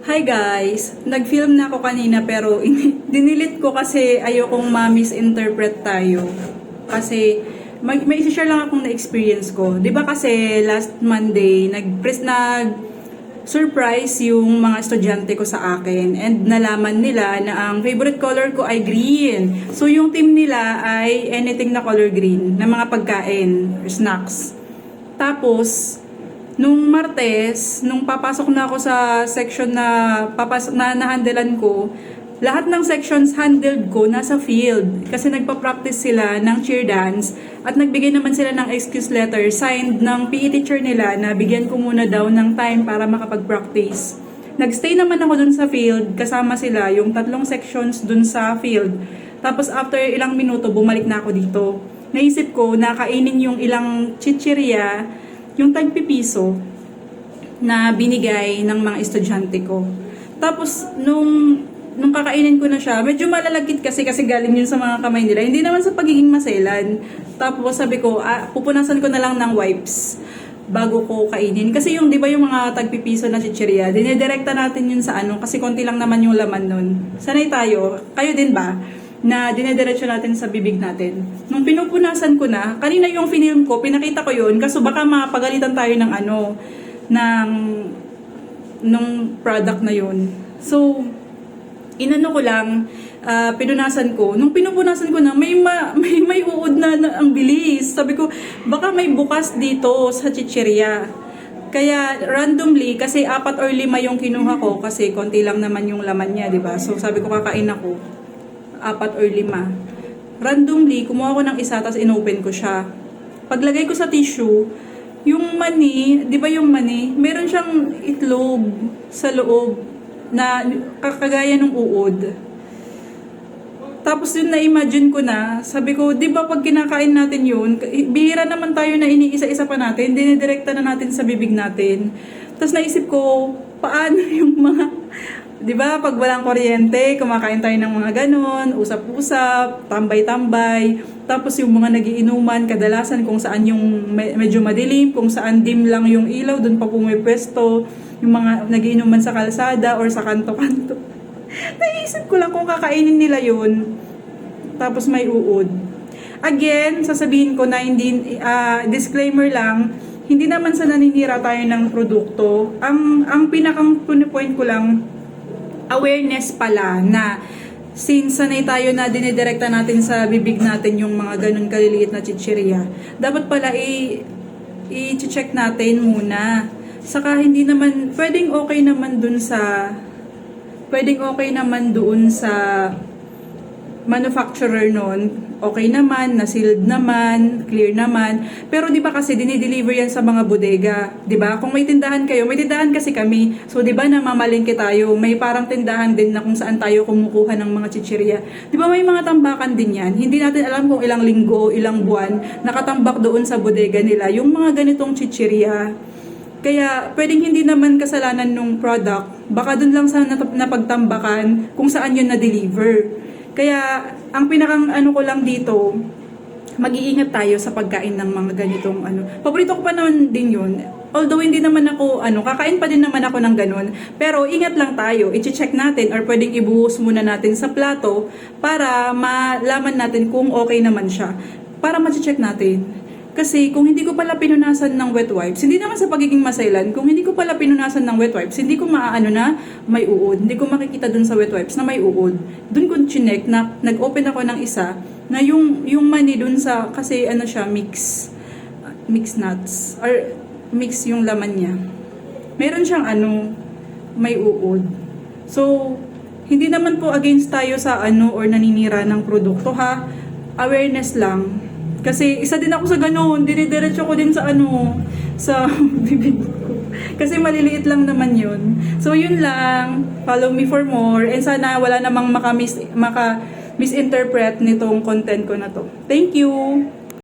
Hi guys! Nag-film na ako kanina pero dinilit ko kasi ayokong ma-misinterpret tayo. Kasi may isi-share lang akong na-experience ko. 'Di ba kasi last Monday nag-surprise yung mga estudyante ko sa akin and nalaman nila na ang favorite color ko ay green. So yung team nila ay anything na color green na mga pagkain or snacks. Tapos nung Martes, nung papasok na ako sa section na nahandelan ko, lahat ng sections handled ko nasa field kasi nagpa-practice sila ng cheer dance at nagbigay naman sila ng excuse letter signed ng PE teacher nila na bigyan ko muna daw ng time para makapag-practice. Nagstay naman ako dun sa field, kasama sila yung 3 sections dun sa field. Tapos after ilang minuto, bumalik na ako dito. Naisip ko na kainin yung ilang chichirya, yung tagpipiso na binigay ng mga estudyante ko. Tapos, nung kakainin ko na siya, medyo malalagkit kasi galing yun sa mga kamay nila. Hindi naman sa pagiging maselan. Tapos sabi ko, pupunasan ko na lang ng wipes bago ko kainin. Kasi yung, di ba yung mga tagpipiso na chichirya, dinidirekta natin yun sa kasi konti lang naman yung laman nun. Sanay tayo. Kayo din ba? Na dinediretso natin sa bibig natin. Nung pinupunasan ko na, kanina yung film ko, pinakita ko yun, kaso baka mapagalitan tayo ng nung product na yun. So, inano ko lang, pinunasan ko. Nung pinupunasan ko na, may uod na ang bilis. Sabi ko, baka may bukas dito sa chichirya. Kaya randomly, kasi 4 or 5 yung kinuha ko, kasi konti lang naman yung laman niya, di ba? So, sabi ko, kakain ako. 4 or 5. Randomly, kumuha ko ng isa, tapos inopen ko siya. Paglagay ko sa tissue, yung mani, di ba yung mani, meron siyang itlog sa loob na kakagaya ng uod. Tapos yun na-imagine ko na, sabi ko, di ba pag kinakain natin yun, bihira naman tayo na iniisa-isa pa natin, dinidirekta na natin sa bibig natin. Tapos naisip ko, paano yung mga, di ba, pag walang kuryente, kumakain tayo ng mga ganon, usap-usap, tambay-tambay, tapos yung mga nagiinuman, kadalasan kung saan yung medyo madilim, kung saan dim lang yung ilaw, dun pa pumipwesto, yung mga nagiinuman sa kalsada or sa kanto-kanto. Naisip ko lang kung kakainin nila yun, tapos may uod. Again, sasabihin ko na hindi, disclaimer lang, hindi naman sa naninira tayo ng produkto. Ang pinakang point ko lang, awareness pala na since sanay tayo na dinidirekta natin sa bibig natin yung mga ganun kaliliit na chichirya, dapat pala i-check natin muna. Saka hindi naman, pwedeng okay naman doon sa manufacturer nun, okay naman, na-sealed naman, clear naman. Pero di ba kasi dinideliver yan sa mga bodega, di ba? Kung may tindahan kayo, may tindahan kasi kami. So di ba namamalengke tayo, may parang tindahan din na kung saan tayo kumukuha ng mga chichirya. Di ba may mga tambakan din yan? Hindi natin alam kung ilang linggo, ilang buwan nakatambak doon sa bodega nila yung mga ganitong chichirya. Kaya pwedeng hindi naman kasalanan ng product, baka doon lang sa napagtambakan kung saan yun na-deliver. Kaya, ang pinakang ko lang dito, mag-iingat tayo sa pagkain ng mga ganitong Paborito ko pa naman din yun. Although hindi naman ako, kakain pa din naman ako ng ganun. Pero ingat lang tayo, i-check natin or pwedeng ibuhos muna natin sa plato para malaman natin kung okay naman siya. Para ma-check natin. Kasi kung hindi ko pala pinunasan ng wet wipes, hindi naman sa pagiging masailan, kung hindi ko pala pinunasan ng wet wipes, hindi ko maaano na may uod. Hindi ko makikita dun sa wet wipes na may uod. Dun ko chinek na nag-open ako ng isa na yung mani dun sa, kasi siya, mix nuts, or mix yung laman niya. Meron siyang may uod. So, hindi naman po against tayo sa or naninira ng produkto ha. Awareness lang. Kasi isa din ako sa ganun, dinidiretso ko din sa sa bibig ko. Kasi maliliit lang naman yun. So yun lang, follow me for more, and sana wala namang maka-misinterpret nitong content ko na to. Thank you!